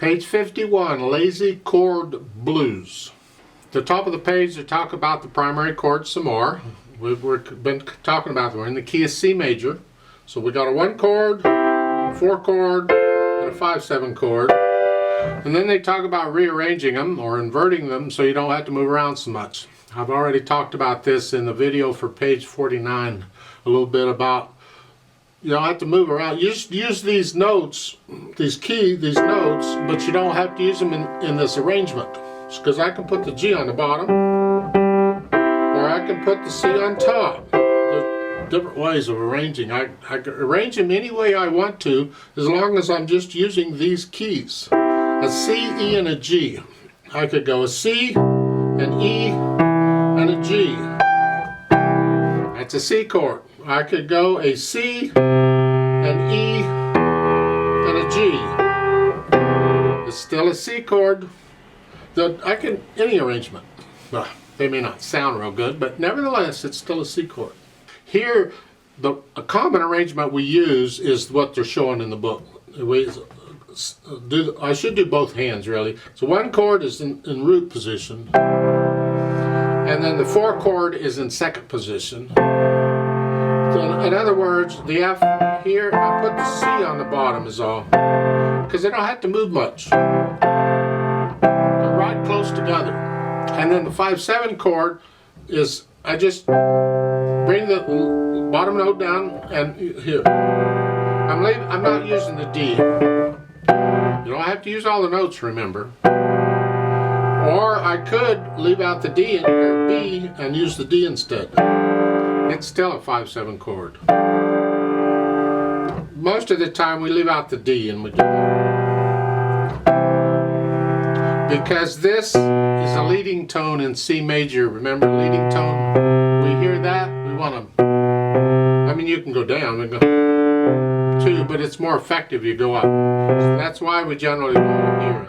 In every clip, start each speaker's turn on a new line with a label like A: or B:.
A: Page 51, Lazy Chord Blues. The top of the page they talk about the primary chord some more. We've been talking about them. We're in the key of C major. So we got a 1 chord, 4 chord, and a 5/7 chord. And then they talk about rearranging them or inverting them so you don't have to move around so much. I've already talked about this in the video for page 49 a little bit about you don't have to move around. Use these notes, these notes, but you don't have to use them in this arrangement. Because I can put the G on the bottom, or I can put the C on top. There's different ways of arranging. I can arrange them any way I want to, as long as I'm just using these keys. A C, E, and a G. I could go a C, an E, and a G. That's a C chord. I could go a C, an E, and a G. It's still a C chord. I can, any arrangement. Well, they may not sound real good, but nevertheless, it's still a C chord. Here, a common arrangement we use is what they're showing in the book. I should do both hands, really. So 1 chord is in root position, and then the 4 chord is in 2nd position. In other words, the F here, I put the C on the bottom is all, because they don't have to move much. They're right close together. And then the 5/7 chord is, I just bring the bottom note down and here. I'm not using the D. You don't have to use all the notes, remember. Or I could leave out the D or B and use the D instead. It's still a 5/7 chord. Most of the time we leave out the D and we do that. Because this is a leading tone in C major. Remember leading tone? We hear that, we want to, I mean you can go down and go 2, but it's more effective you go up. So that's why we generally go here.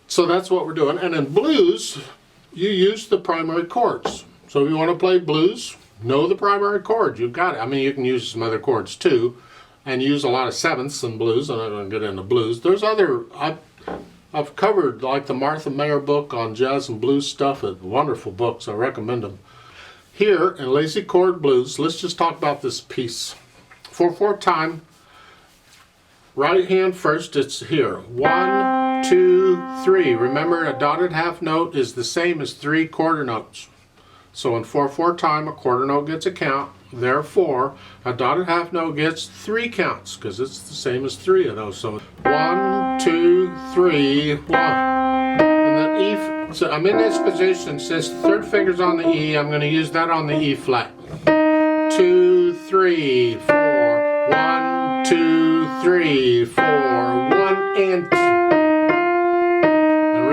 A: So that's what we're doing. And in blues, you use the primary chords. So if you want to play blues, know the primary chord. You've got it. I mean, you can use some other chords too, and use a lot of 7ths in blues. I'm not going to get into blues. There's other, I've covered like the Martha Mayer book on jazz and blues stuff. It's wonderful books. I recommend them. Here in Lazy Chord Blues, let's just talk about this piece. 4/4 time. Right hand first. It's here. 1, 2, 3. Remember, a dotted half note is the same as 3 quarter notes. So in 4/4 time, a quarter note gets a count. Therefore, a dotted half note gets 3 counts because it's the same as 3 of those. So 1, 2, 3, 1. And then E. So I'm in this position. Since the 3rd finger's on the E, I'm going to use that on the E flat. 2, 3, 4. 1, 2, 3, 4. 1 and 2.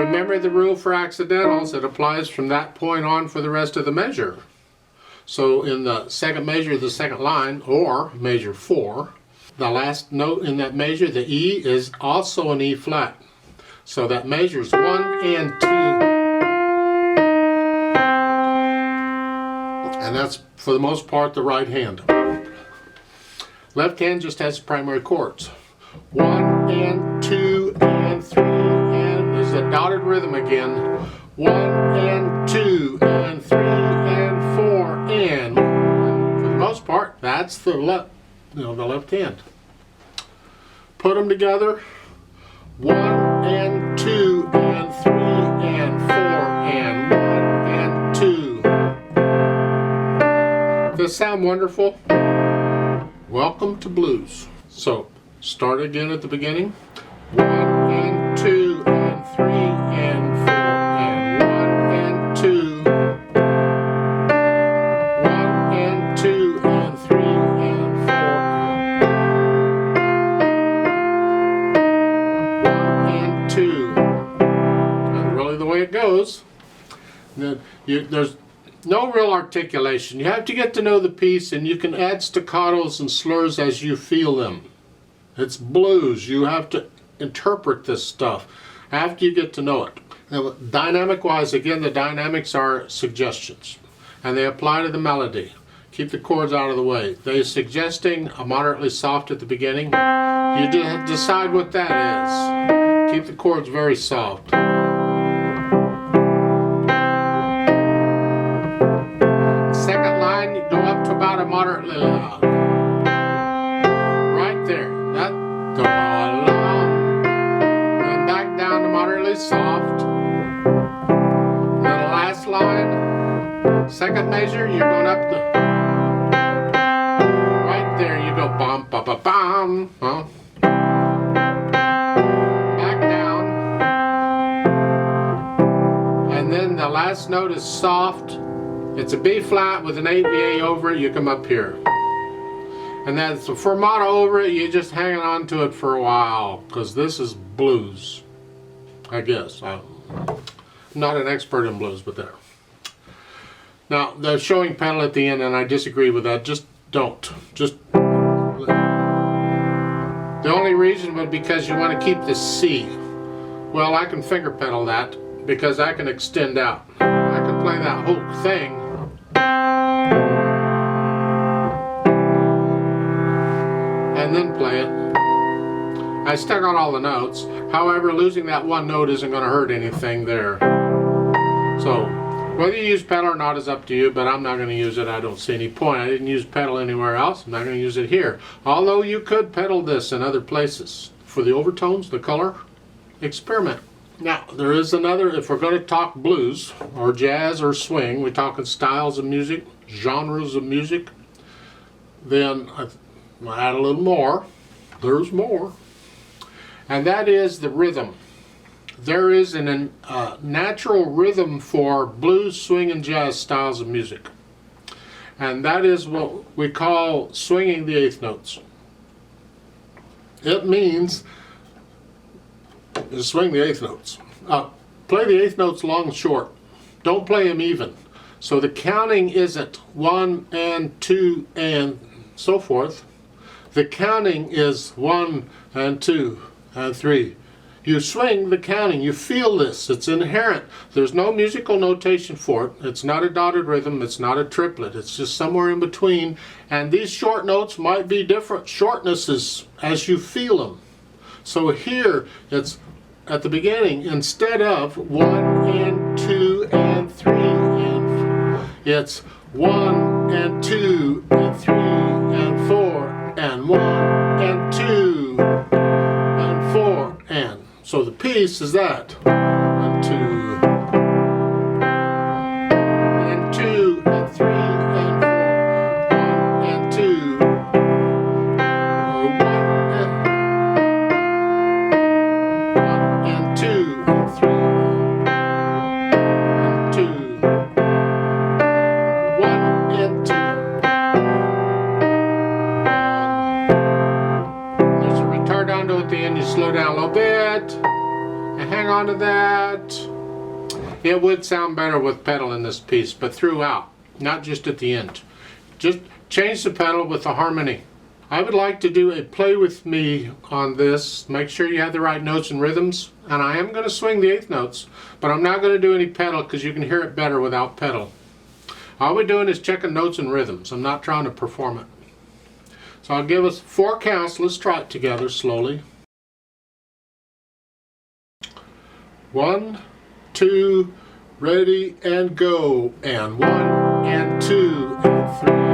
A: Remember the rule for accidentals, it applies from that point on for the rest of the measure. So in the 2nd measure, the 2nd line, or measure 4, the last note in that measure, the E, is also an E flat. So that measures 1 and 2. And that's, for the most part, the right hand. Left hand just has primary chords. 1 and 2 and 3 and there's a dotted rhythm again. 1 and 2 and 3 and 4 and 1. For the most part, that's the left, the left hand. Put them together. 1 and 2 and 3 and 4 and 1 and 2. Does this sound wonderful? Welcome to blues. So start again at the beginning. 1 and 2 and 3 and 4 and 1 and 2. 1 and 2 and 3 and 4. 1 and 2. That's really the way it goes. There's no real articulation. You have to get to know the piece, and you can add staccatos and slurs as you feel them. It's blues. You have to interpret this stuff after you get to know it. Now, dynamic-wise, again, the dynamics are suggestions, and they apply to the melody. Keep the chords out of the way. They're suggesting a moderately soft at the beginning. You decide what that is. Keep the chords very soft. Second line, you go up to about a moderately loud. Right there. That. Then back down to moderately soft. And then the last line, second measure, you're going up the. Right there, you go bum ba ba bum. Huh? Back down. And then the last note is soft. It's a B flat with an 8 VA over it. You come up here. And that's a fermata over it. You're just hanging on to it for a while because this is blues, I guess. I'm not an expert in blues, but there. Now, the showing pedal at the end, and I disagree with that. Just don't. Just. The only reason would be because you want to keep the C. Well, I can finger pedal that because I can extend out. I can play that whole thing. And then play it. I still got all the notes. However, losing that one note isn't going to hurt anything there. So, whether you use pedal or not is up to you, but I'm not going to use it. I don't see any point. I didn't use pedal anywhere else. I'm not going to use it here. Although you could pedal this in other places. For the overtones, the color, experiment. Now, there is another, if we're going to talk blues, or jazz, or swing, we're talking styles of music, genres of music, then I'll add a little more. There's more. And that is the rhythm. There is a natural rhythm for blues, swing, and jazz styles of music. And that is what we call swinging the eighth notes. It means swing the eighth notes. Play the eighth notes long and short. Don't play them even. So the counting isn't 1 and 2 and so forth. The counting is 1 and 2 and 3. You swing the counting. You feel this. It's inherent. There's no musical notation for it. It's not a dotted rhythm. It's not a triplet. It's just somewhere in between. And these short notes might be different shortnesses as you feel them. So here it's at the beginning, instead of 1 and 2 and 3 and it's 1 and 2 and 3 and 4 and 1 and 2 and 4 and. So the piece is that. 1, 2 and 2 and 3 and 4. 1 and 2. Or 1 and 2 and 3 and 2. 1 and 2. There's a retard onto at the end. You slow down a little bit. Hang on to that. It would sound better with pedal in this piece, but throughout, not just at the end. Just change the pedal with the harmony. I would like to do a play with me on this. Make sure you have the right notes and rhythms. And I am going to swing the eighth notes, but I'm not going to do any pedal because you can hear it better without pedal. All we're doing is checking notes and rhythms. I'm not trying to perform it. So I'll give us 4 counts. Let's try it together slowly. 1, 2, ready and go, and 1 and 2 and 3.